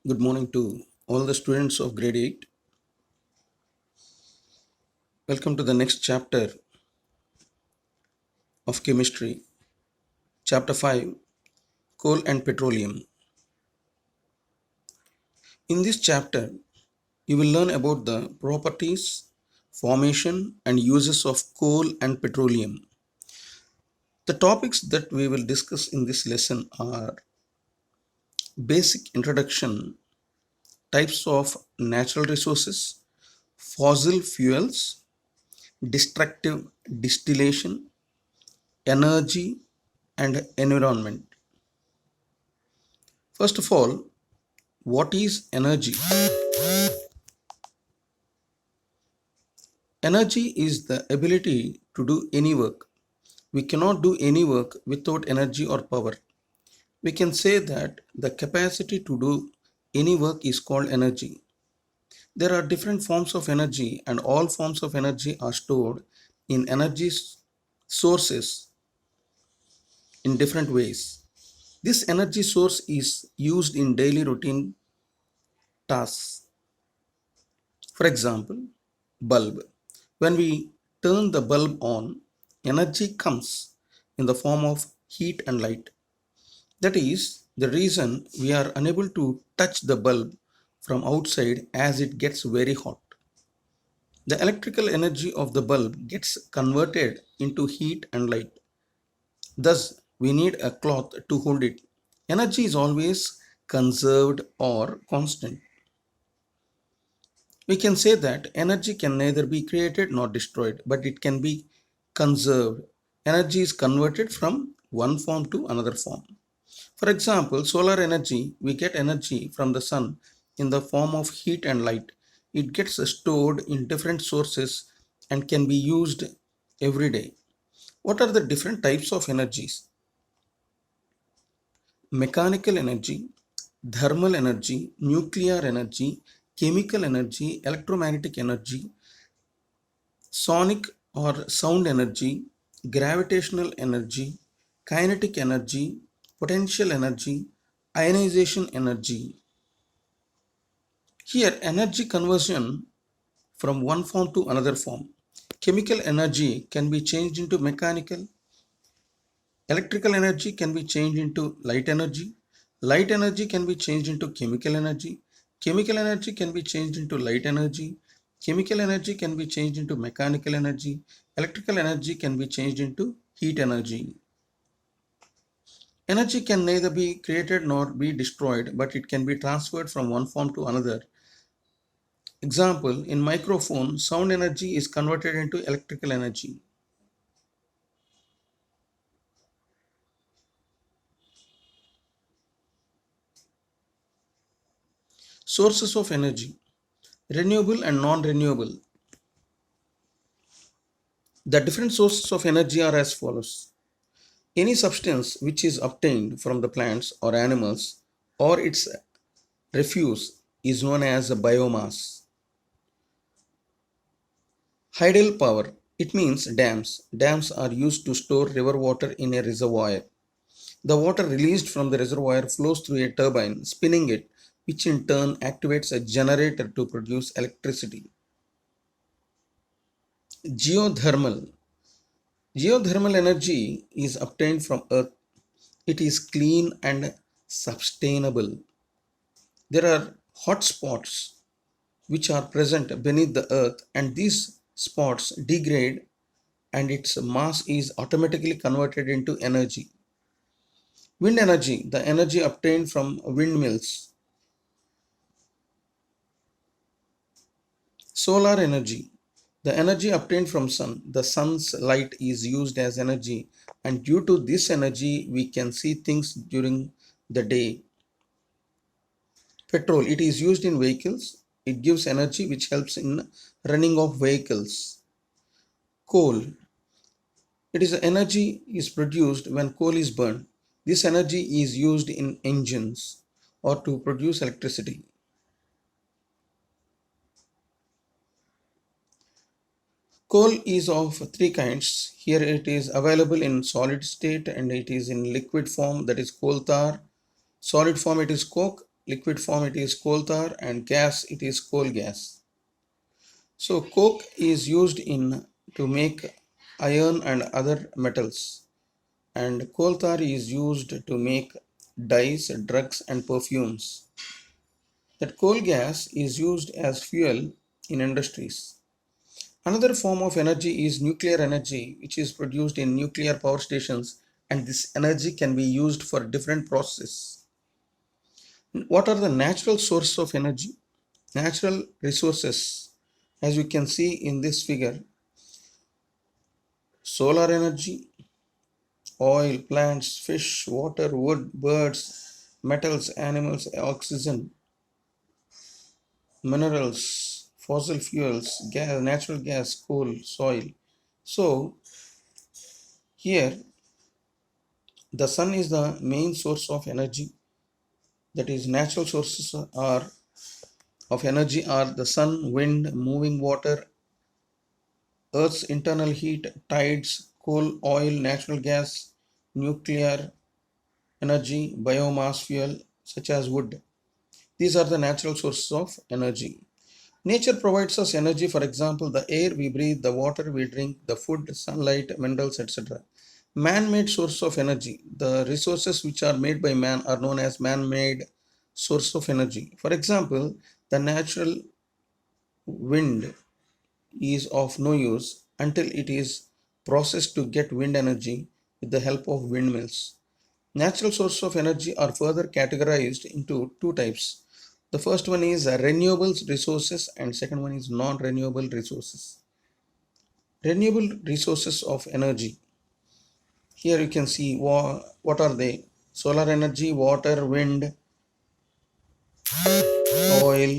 Good morning to all the students of grade 8. Welcome to the next chapter of chemistry, chapter 5, coal and petroleum. In this chapter, you will learn about the properties, formation and uses of coal and petroleum. The topics that we will discuss in this lesson are basic introduction, types of natural resources, fossil fuels, destructive distillation, energy and environment. First of all, what is energy? Energy is the ability to do any work. We cannot do any work without energy or power. We can say that the capacity to do any work is called energy. There are different forms of energy, and all forms of energy are stored in energy sources in different ways. This energy source is used in daily routine tasks. For example, bulb. When we turn the bulb on, energy comes in the form of heat and light. That is the reason we are unable to touch the bulb from outside as it gets very hot. The electrical energy of the bulb gets converted into heat and light. Thus, we need a cloth to hold it. Energy is always conserved or constant. We can say that energy can neither be created nor destroyed, but it can be conserved. Energy is converted from one form to another form. For example, solar energy, we get energy from the sun in the form of heat and light. It gets stored in different sources and can be used every day. What are the different types of energies? Mechanical energy, thermal energy, nuclear energy, chemical energy, electromagnetic energy, sonic or sound energy, gravitational energy, kinetic energy, potential energy, ionization energy. Here, energy conversion from one form to another form. Chemical energy can be changed into mechanical. Electrical energy can be changed into light energy. Light energy can be changed into chemical energy. Chemical energy can be changed into light energy. Chemical energy can be changed into mechanical energy. Electrical energy can be changed into heat energy. Energy can neither be created nor be destroyed, but it can be transferred from one form to another. Example, in microphone, sound energy is converted into electrical energy. Sources of energy, renewable and non-renewable. The different sources of energy are as follows. Any substance which is obtained from the plants or animals or its refuse is known as a biomass. Tidal power, it means dams. Dams are used to store river water in a reservoir. The water released from the reservoir flows through a turbine, spinning it, which in turn activates a generator to produce electricity. Geothermal. Geothermal energy is obtained from earth. It is clean and sustainable. There are hot spots which are present beneath the earth, and these spots degrade and its mass is automatically converted into energy. Wind energy, the energy obtained from windmills. Solar energy, the energy obtained from sun. The sun's light is used as energy, and due to this energy, we can see things during the day. Petrol, it is used in vehicles. It gives energy which helps in running of vehicles. Coal, it is energy is produced when coal is burned. This energy is used in engines or to produce electricity. Coal is of three kinds. Here it is available in solid state and it is in liquid form, that is coal tar. Solid form, it is coke. liquid form it is coal tar, and gas it is coal gas. So coke is used in to make iron and other metals, and coal tar is used to make dyes, drugs and perfumes. That coal gas is used as fuel in industries. Another form of energy is nuclear energy, which is produced in nuclear power stations, and this energy can be used for different processes. What are the natural sources of energy? Natural resources, as you can see in this figure: solar energy, oil, plants, fish, water, wood, birds, metals, animals, oxygen, minerals, fossil fuels, gas, natural gas, coal, soil. So here the sun is the main source of energy. That is, natural sources are of energy are the sun, wind, moving water, earth's internal heat, tides, coal, oil, natural gas, nuclear energy, biomass fuel such as wood. These are the natural sources of energy. Nature provides us energy, for example, the air we breathe, the water we drink, the food, sunlight, minerals, etc. Man-made source of energy. The resources which are made by man are known as man-made source of energy. For example, the natural wind is of no use until it is processed to get wind energy with the help of windmills. Natural sources of energy are further categorized into two types. The first one is renewable resources and second one is non-renewable resources. Renewable resources of energy. Here you can see what are they: solar energy, water, wind, oil,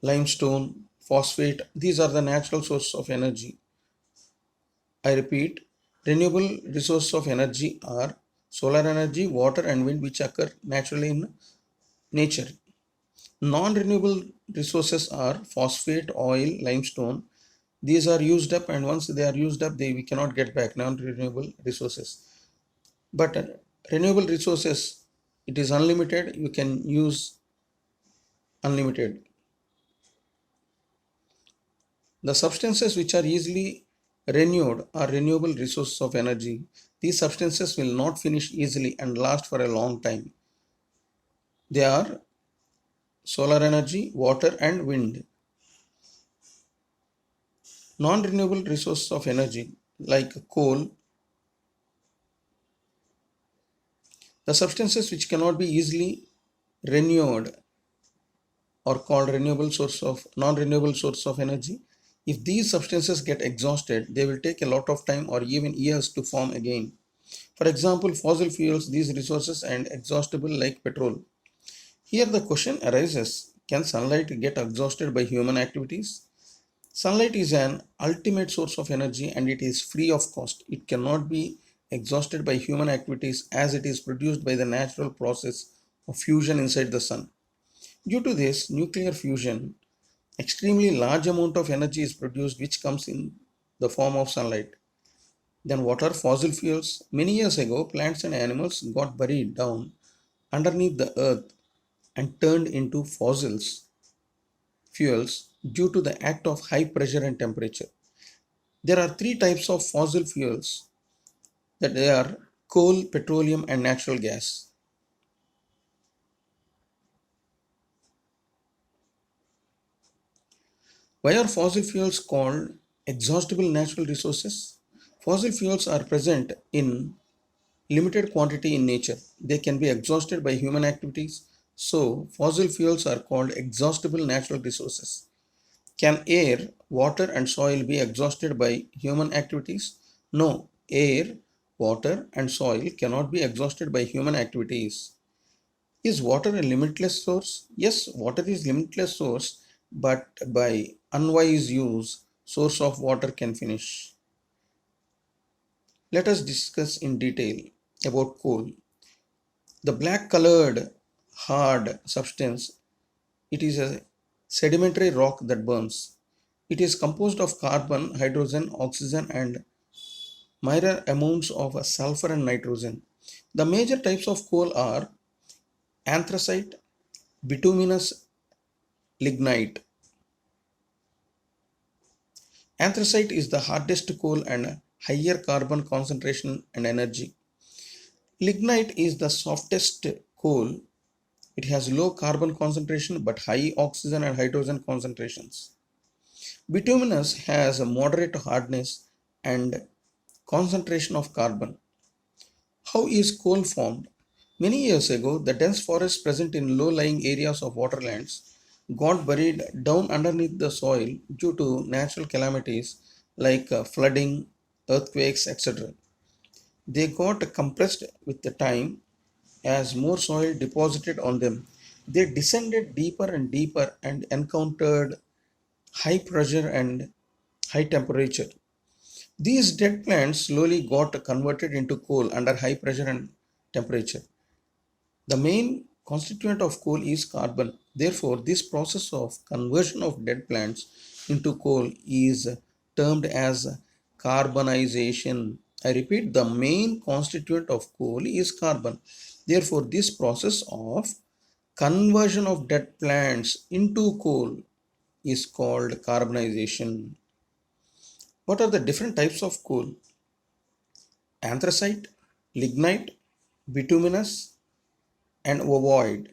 limestone, phosphate. These are the natural sources of energy. I repeat, renewable resources of energy are solar energy, water and wind, which occur naturally in nature. Non-renewable resources are phosphate, oil, limestone. These are used up, and once they are used up, we cannot get back non-renewable resources. But renewable resources, it is unlimited. You can use unlimited. The substances which are easily renewed are renewable resources of energy. These substances will not finish easily and last for a long time. They are solar energy, water and wind. Non-renewable resources of energy like coal, the substances which cannot be easily renewed are called renewable source of non-renewable source of energy. If these substances get exhausted, they will take a lot of time or even years to form again. For example, fossil fuels, these resources and exhaustible like petrol. Here the question arises, can sunlight get exhausted by human activities? Sunlight is an ultimate source of energy and it is free of cost. It cannot be exhausted by human activities as it is produced by the natural process of fusion inside the sun. Due to this nuclear fusion, extremely large amount of energy is produced which comes in the form of sunlight. Then what are fossil fuels? Many years ago, plants and animals got buried down underneath the earth and turned into fossils fuels due to the act of high pressure and temperature. There are three types of fossil fuels, that they are coal, petroleum and natural gas. Why are fossil fuels called exhaustible natural resources? Fossil fuels are present in limited quantity in nature. They can be exhausted by human activities. So, fossil fuels are called exhaustible natural resources. Can air, water and soil be exhausted by human activities? No, air, water and soil cannot be exhausted by human activities. Is water a limitless source? Yes, water is limitless source, but by unwise use, source of water can finish. Let us discuss in detail about coal. The black colored hard substance, it is a sedimentary rock that burns. It is composed of carbon, hydrogen, oxygen and minor amounts of sulfur and nitrogen. The major types of coal are anthracite, bituminous lignite. Anthracite is the hardest coal and higher carbon concentration and energy. Lignite is the softest coal. It has low carbon concentration but high oxygen and hydrogen concentrations. Bituminous has a moderate hardness and concentration of carbon. How is coal formed? Many years ago, the dense forests present in low-lying areas of waterlands got buried down underneath the soil due to natural calamities like flooding, earthquakes, etc. They got compressed with the time as more soil deposited on them. They descended deeper and deeper and encountered high pressure and high temperature. These dead plants slowly got converted into coal under high pressure and temperature. The main constituent of coal is carbon. Therefore, this process of conversion of dead plants into coal is termed as carbonization. I repeat, the main constituent of coal is carbon. Therefore, this process of conversion of dead plants into coal is called carbonization. What are the different types of coal? Anthracite, lignite, bituminous, and ovoid.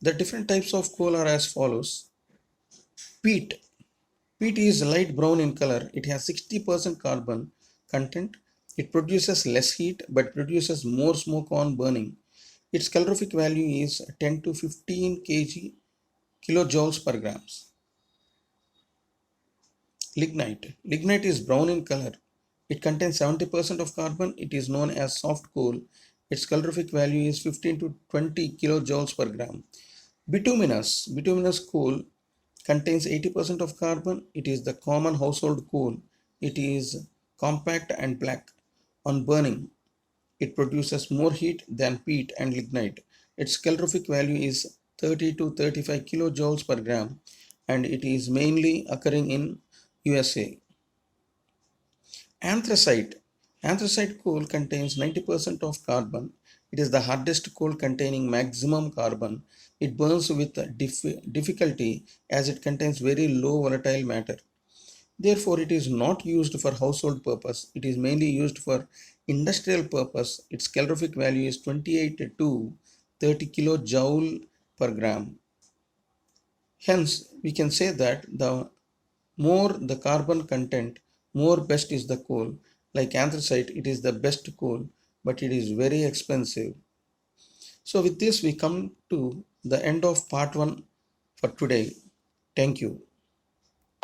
The different types of coal are as follows. Peat. Peat is light brown in color. It has 60% carbon content. It produces less heat but produces more smoke on burning. Its calorific value is 10 to 15 kilojoules per grams. Lignite. Lignite is brown in color. It contains 70% of carbon. It is known as soft coal. Its calorific value is 15 to 20 kilojoules per gram. Bituminous. Bituminous coal contains 80% of carbon. It is the common household coal. It is compact and black. On burning, it produces more heat than peat and lignite. Its calorific value is 30 to 35 kilojoules per gram and it is mainly occurring in USA. Anthracite. Anthracite coal contains 90% of carbon. It is the hardest coal containing maximum carbon. It burns with difficulty as it contains very low volatile matter. Therefore, it is not used for household purpose. It is mainly used for industrial purpose. Its calorific value is 28 to 30 kilojoule per gram. Hence, we can say that the more the carbon content, more best is the coal. Like anthracite, it is the best coal, but it is very expensive. So with this, we come to the end of part 1 for today. Thank you.